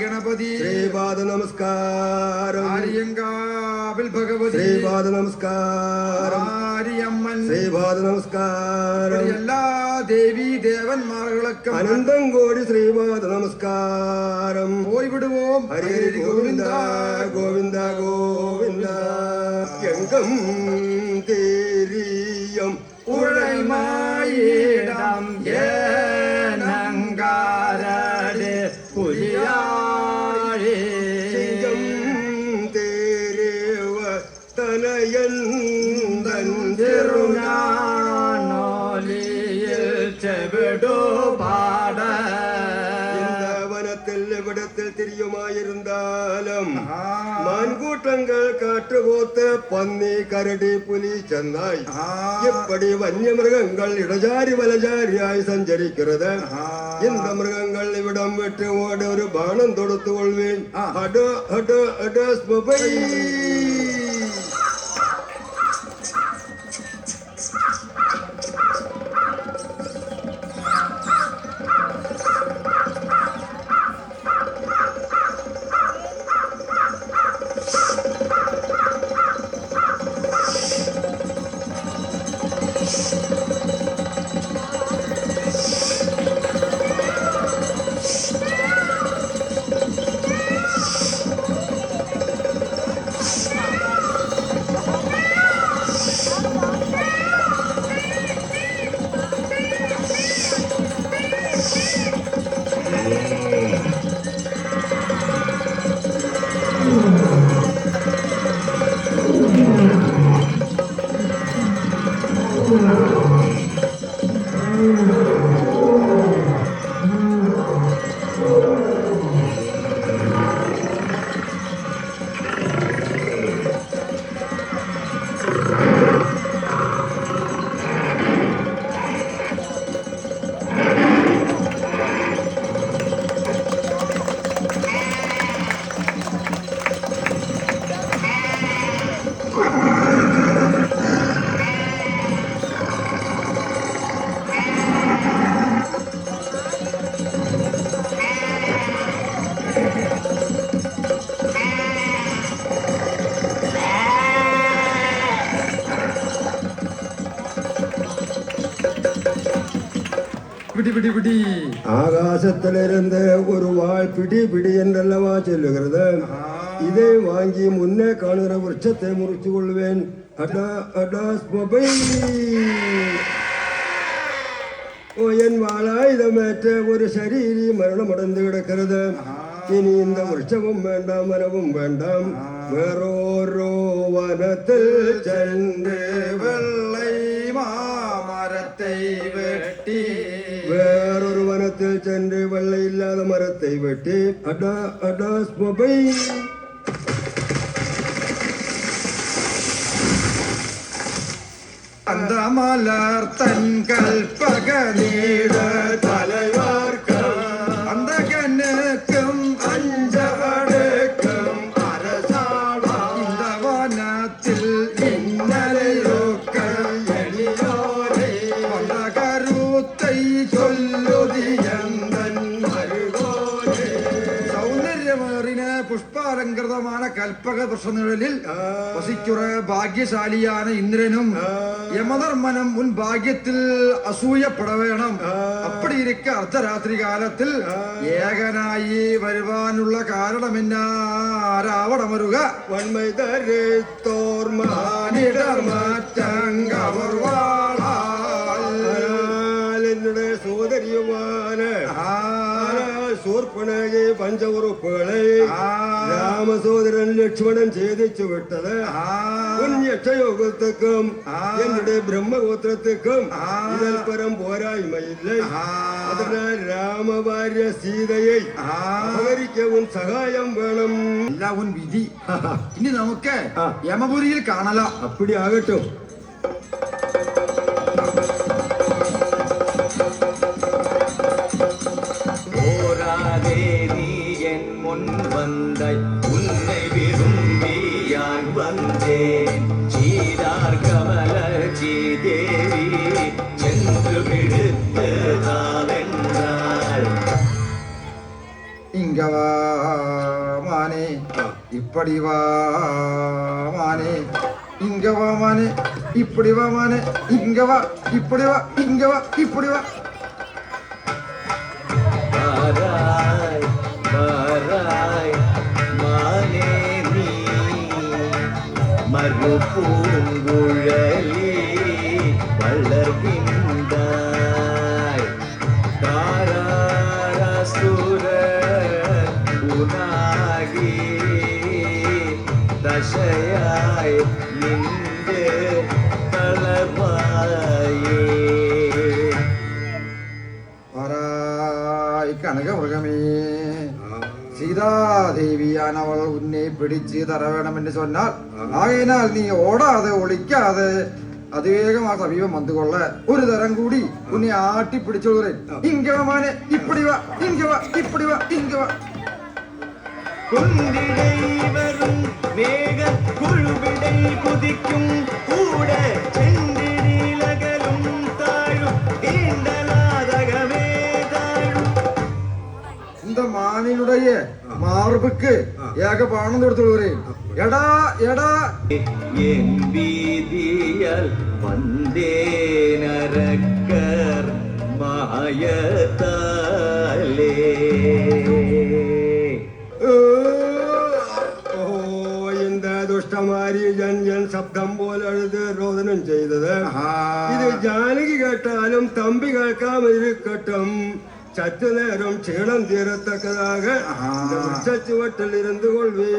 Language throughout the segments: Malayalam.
ഗണപതി ശ്രീപാദ നമസ്കാരം. ആര്യങ്കാവിൽ ഭഗവതി ശ്രീപാദ നമസ്കാരം. ആര്യമ്മൻ ശ്രീപാദ നമസ്കാരം. എല്ലാ ദേവീ ദേവന്മാർകളൊക്കെ അനന്തം കോടി ശ്രീപാദ നമസ്കാരം. പോയിവിടുവോം. ഹരി ഹരി ഗോവിന്ദ ഗോവിന്ദ ഗോവിന്ദ. എങ്കം തേരിയം ഉഴമായിടം ഏനങ്കാരടെ പുലിയാഴേ ചിങ്കം തേരേവ തനയൻ തിരുനാനോലിയിൽ ചെവിടു പാട. വനത്തിൽ എവിടത്തിൽ തിരിയുമായിരുന്നാലും മാൻകൂട്ടങ്ങൾ കാട്ടുപോത്ത് പന്നി കരടി പുലി ചെന്നായി എപ്പടി വന്യമൃഗങ്ങൾ ഇടചാരി വലചാരിയായി സഞ്ചരിക്കുന്നത്. இந்த മൃഗങ്ങൾ ഇവിടം വിട്ട് ഓടെ ഒരു ബാണം തൊടുത്തുകൊള്ളുവേൻ. ஆகாசத்திலிருந்து ஒரு வாழ் பிடி பிடி என்றல்லவா சொல்லுகிறது. இதை வாங்கி முன்னே காணுகிற விருட்சத்தை முறிச்சு கொள்வேன். என் வாழாயுதமேற்ற ஒரு சரீரி மரணம் அடைந்து கிடக்கிறது. இனி இந்த விருட்சமும் வேண்டாம் மரமும் வேண்டாம். வேறோரோ வனத்தில் சென்று வெள்ளை மாமரத்தை வெட்டி வேறொரு வனத்தில் சென்று வெள்ளை இல்லாத மரத்தை வெட்டி அந்த மலர் தன் கல்பக நீட தலைவார்க்கும் அந்த கண்ணுக்கும் அஞ்சவடுக்கும் அரசாளா இந்த வனத்தில் இன்னலையோக்கள் எளியோரே அந்த கருத்தை சொல்லுதி எந்தன் மருகோரே. സൗന്ദര്യമേറിന പുഷ്പാലങ്കൃതமான കൽപ്പക വൃക്ഷനിഴലിൽ വസിക്കുന്ന ഭാഗ്യശാലിയാണ് ഇന്ദ്രനും. യമധർമ്മനും മുൻ ഭാഗ്യത്തിൽ അസൂയപ്പെട വേണം. അപ്പടി ഇരിക്ക അർദ്ധരാത്രി കാലത്തിൽ ഏകനായി വരുവാനുള്ള കാരണമെന്നാരാവണമരുക വന്മൈ തരുത്തോർമാനിടർ മാറ്റങ്കവർവാളാലെന്നുടെ സോദരിയുമാണ് സൂർപ്പണയെ പഞ്ചഉറുപ്പുകളെ രാമസോദരൻ ലക്ഷ്മണൻ ഛേദിച്ചു വിട്ടത് യക്ഷയോഗത്തുക്കും എന്നുടെ ബ്രഹ്മഗോത്രത്തിക്കും ഇതിൽ പരം പോരായ്മയില്ല. അതിനാൽ രാമഭാര്യ സീതയെ അപഹരിക്കവും സഹായം വേണം. എല്ലാവും വിധി. ഇനി നമുക്ക് യമപുരിയിൽ കാണല. അപ്പടി ആകട്ടോ. முன் வந்த உன்னை விரும்பி யான் வந்தேன். சீதார் கமல சீதேவி சென்று விடுத்து தாவென்றாள். இங்கவா மானே இப்படி வா மானே இங்க வா மானே இப்படி வா மானே இங்க வா இப்படி வா இங்க வா இப்படி வா வாராய் வாராய் மானே நீ மறுபூங்குழலி வளர்கின்றாய் தாராசுர உனாகி தசையாய் நின்று தளர்வாயே வாராய் கனகமൃഗமே சீதாதேவியானவள் உன்னை பிடிச்சு தர வேணும் என்று சொன்னால் ஆகையினால் நீ ஓடாതെ ஒളിക്കാതെ അതിവേഗം ആ സമീപം വന്നുകൊള്ള ഒരു തരം കൂടി ഉന്നെ ആട്ടി പിടിച്ചോളേ ഇങ്ക വാ മാനെ ഇപ്പടി വാ ഇങ്ക വാ ഇപ്പടി വാ ഇങ്ക വാ കുന്തിടൈ വരും മേഘ കുഴുവിടൈ കുതിക്കും കൂടെ ചെണ്ടിടിലകലും താഴും ഈണ്ടലാതകമേ താഴും இந்த மானினுடைய மார்புக்கு ஏக பானம் கொடுத்துள்ளே எடா எடா என் வீதியால் வந்தே நரக்கர் மாயத்தாலே இந்த ദുഷ്ടമാരി ജൻ ശബ്ദം പോലെ അഴുത് രോദനം ചെയ്തത് ഇത് ജാനകി കേട്ടാലും തമ്പി കേൾക്കാമിരിക്കട്ടും ചറ്റുനേരം ക്ഷീണം തീരത്തക്കതാക വൃക്ഷച്ചുവട്ടിൽ ഇരുന്നു കൊള്ളേ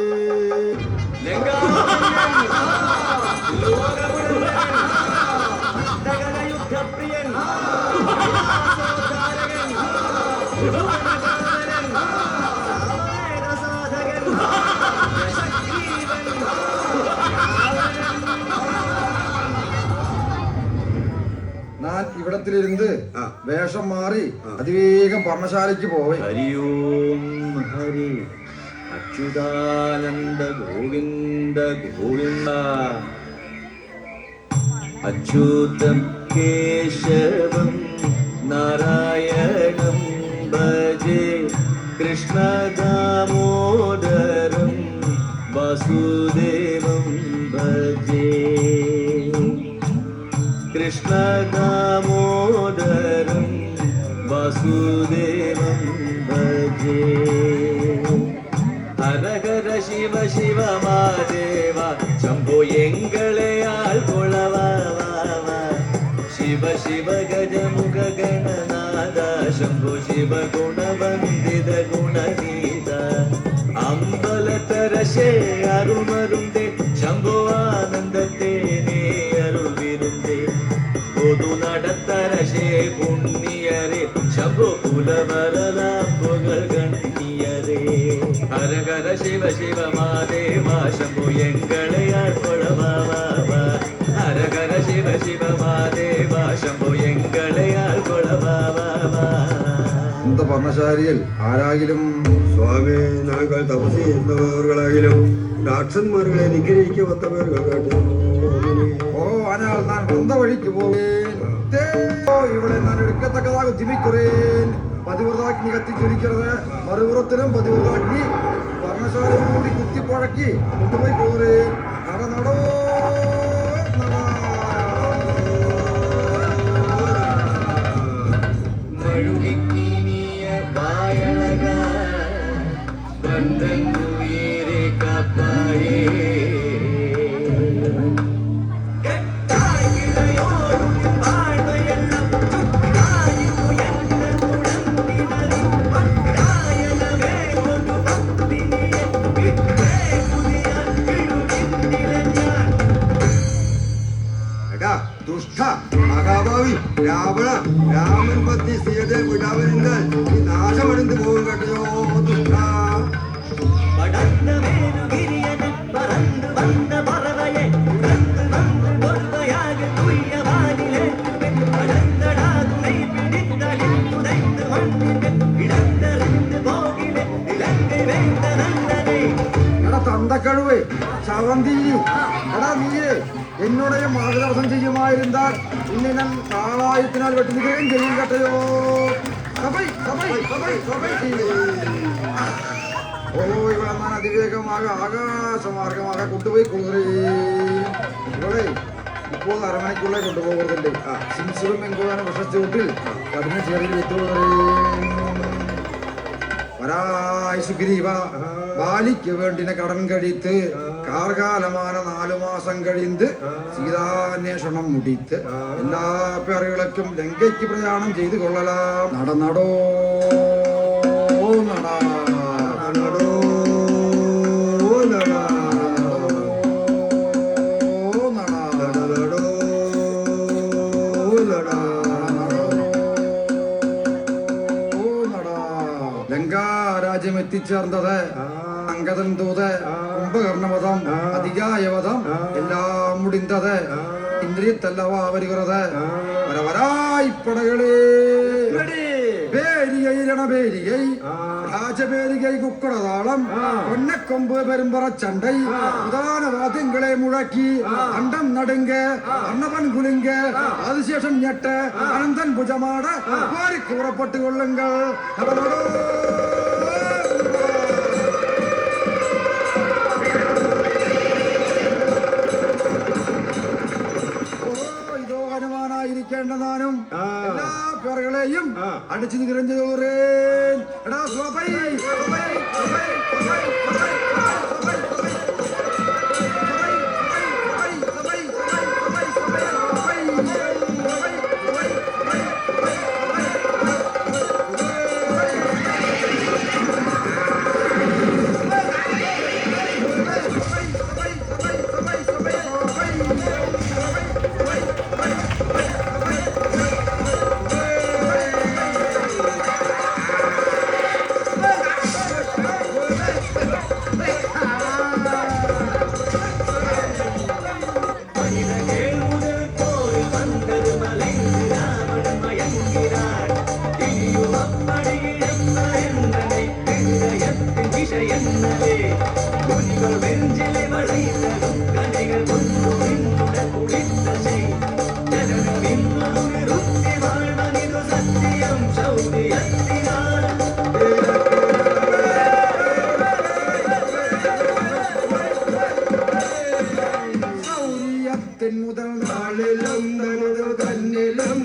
ഞാൻ ഇവിടത്തിലിരുന്ന് വേഷം മാറി അതിവേഗം പർണശാലയ്ക്ക് പോവേ ഹരിയോം ഹരി അച്യുതാനന്ദ ഗോവിന്ദ ഗോവിന്ദ അച്യുതം കേശവം നാരായണം ഭജേ കൃഷ്ണദാമോദരം വാസുദേവം ഭജേ കൃഷ്ണദാമോദരം വാസുദേവം ഭജേ ഹര ഹര ശിവ ശിവ മാദേവ ശംഭോ എങ്കളെ ആൾക്കൊളവാ ശിവ ശിവ ഗജമുഖ ഗണനാഥ ശംഭോ ശിവ ഗുണവന്ദിത ഗുണഗീത അമ്പലത്തരശേ അരുമരുന്തേ ശംഭോ ആനന്ദത്തേ നീ അരുൾവിരുന്തേ പൊതു നടത്തരശേ പുണ്യരേ ശംഭോ കുലവരലാം പുകൾ ഗണ്യരേ ഹര ഹര ശിവ ശിവ മാദേവ ശംഭോ എങ്കളെ ആൾക്കൊളവാ ഹര ഹര ശിവ ശിവ മാദേവ ശംഭോ എങ്കളെ ആൾക്കൊളവാ இந்த പർണശാലയിൽ ആരാകിലും സ്വാമി നാങ്കൾ തപസ് ചെയ്യുന്നവர்களாகிலும் രാക്ഷന്മാർകളെ നിഗ്രഹിക്ക വന്നവர்கள் കേട്ടോ ഓ ஆனால் நான் வந்த வழிக்கு போவேன் ഇവിടെ ഞാൻ എടുക്കത്തക്കതാക ജിമിക്കുറേൻ പതിവ്രതാഗ്നി കത്തിച്ചൊരിക്കുന്നത് മറുപുറത്തിലും പതിവ്രതാഗ്നി പർണശാലയിൽ കൂടി കുത്തിപ്പഴക്കി കൊണ്ടുപോയി പോരേ നട നടോ മഴുകിക്കിനിയ വായളക ബന്ധൻ ഉയരെ കാപ്പായേ ദുഷ്ട മഹാഭാവി രാവണ രാമൻ പത്നി സീതയെ വിടാവരുന്നാൽ ഈ നാശമടந்து പോകും കേട്ടോ ദുഷ്ട പറന്ന് വന്ന പറവയെ ഉടന്ന് വന്ന് പൊറുവയാകെ തുയ്യവാനിലെ പടന്തടാകുമൈ പിടിത്തളിത്തുതൈത്ത് മണ്ണിന്റെ ഇടത്തെറിந்து പോകിലെ ഇലങ്കை വേണ്ട നല്ലതേ എടാ തന്തക്കഴുവേ ശവന്തിരി എടാ നീയേ என்னுடைய மார்கதர்சனம் செய்யுமாயிருந்தால் இன்னை நான் காலாயத்தினால் வெட்டுகிறேன் செய்யும் கட்டையோ சபை சபை சபை சபை ഓ ഇവിടെ ഞാൻ അതിവേഗமாக ആകാശമാർഗமாக കൊണ്ടുപോയി കൊള്ളുകേ ഇവിടെ இப்போது அரண்மனைக்குள்ளே கொண்டு போவதில்லை சிம்சிலும் எங்குதான விஷச்சூட்டில் കഠിന ചെറിയിൽ വരായ് സുഗ്രീവ ബാലിക്ക് വേണ്ടിന കടൻ കഴിത്ത് കാർകാലமான 4 മാസം കഴിந்து സീതാന്വേഷണം മുടിത്ത് എല്ലാ പേറുകൾക്കും ലങ്കയ്ക്ക് പ്രയാണം ചെയ്തു കൊള്ളലാം നടന്നടോ നടോ ലങ്കാരാജ്യം എത്തിച്ചേർന്നത് അങ്കദൻ തൂത് കുംഭകർണവധം അതികായവധം എല്ലാം മുടിന്തത് ഇന്ദ്രിയത്തല്ലവാ വരുகிறது വരവരായിപ്പടകളേ பேரிகை ராஜபேரிகை குக்கடதாளம் பொன்னக்கொம்பு பெரும்பற சண்டை உதான வாதங்களை முழக்கி அண்டம் நடுங்க அன்னவன் குலுங்க ஆதிசேஷன் ñெட்ட அனந்தன் புஜமாட கோரி கூறப்பட்டு கொள்ளுங்கள் ാനും എല്ലാ പേറുകളെയും അടിച്ചു നിറഞ്ഞു മുതൽ നാളിലും തന്നിലും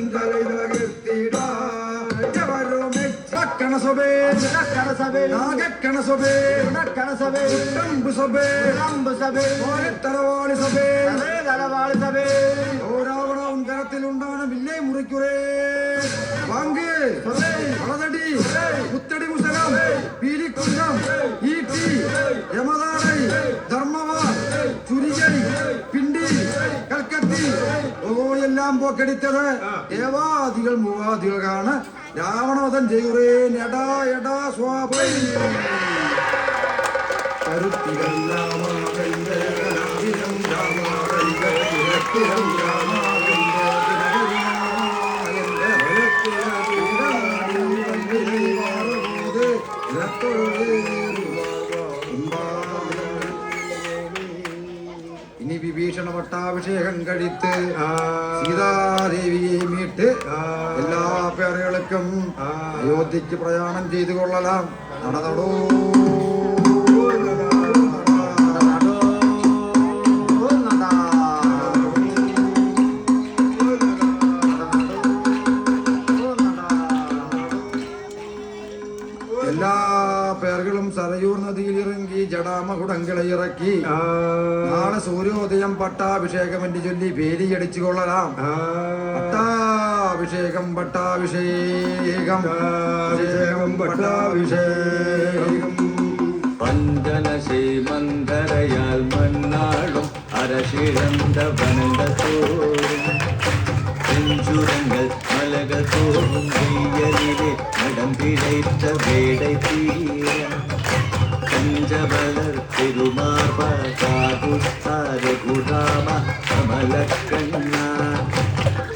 ത്തിലുണ്ടാണ് വില്ലേ മുറിക്കുറേ വാങ്ക് വളതടി കുത്തടി മുസലം പീലിക്കുന്നം ഈട്ടി യമതാടൈ ധർമ്മവ ചുരികൈ പിണ്ടി കൽക്കത്തി ഓ എല്ലാം പോക്കടിത്തത് ദേവാദികൾ മൂവാദികളാണ് രാവണവധം ചെയ്യുറേ എടാ എടാ സ്വാപൈ ഇനി വിഭീഷണ പട്ടാഭിഷേകം കഴിത്ത് സീതാദേവിയെ മീട്ട് എല്ലാ പേറുകൾക്കും അയോധ്യക്ക് പ്രയാണം ചെയ്തു കൊള്ളലാം നടന്നടോ എല്ലാ പേറുകളും സരയൂർ നദിയിൽ ഇറങ്ങി ജടാമകുടങ്ങളെ ഇറക്കി നാളെ സൂര്യോദയം പട്ടാഭിഷേകം എന്ന് ചൊല്ലി വേലിയടിച്ചു കൊള്ളലാം പട്ടാഭിഷേകം പട്ടാഭിഷേകം പട്ടാഭിഷേകം പഞ്ചനശീമന്തരയാൽ മണ്ണാളും അരശിഴந்த വനന്തോറും செஞ்சுரங்கள் மலகள் தோறும் வெய்யலிலே நடம் பிழைத்த வேடை தீர பஞ்சபலர் திருமார்பா காதுத்தார குடாம கமலக்கண்ணா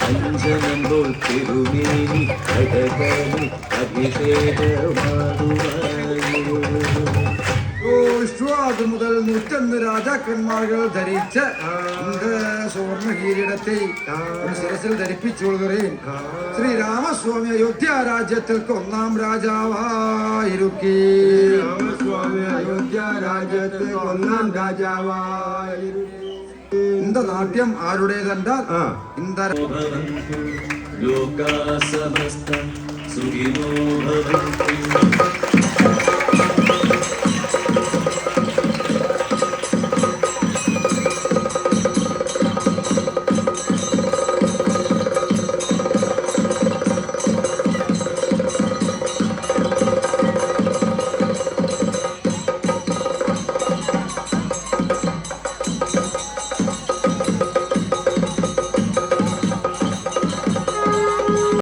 அஞ்சனம்போல் திருமேனி அழகனி அபிஷேகமாடுவாயோ അത് മുതൽ 101 രാജാക്കന്മാர்கள் ധരിച്ച இந்த സുവർണ കിരീടത്തെ ശിരസിൽ ധരിപ്പിച്ചുകൊള്ളുകയും ശ്രീരാമസ്വാമി അയോധ്യ രാജ്യത്തിൽക്ക് 1ാം രാജാവായിരിക്കേ. രാമസ്വാമി അയോധ്യ രാജ്യത്തെ 1ാം രാജാവായിരിക്കും. இந்த നാട്യം ആരുടേതെന്നാൽ ലോകാ സമസ്ത സുഖിനോ ഭവന്തു.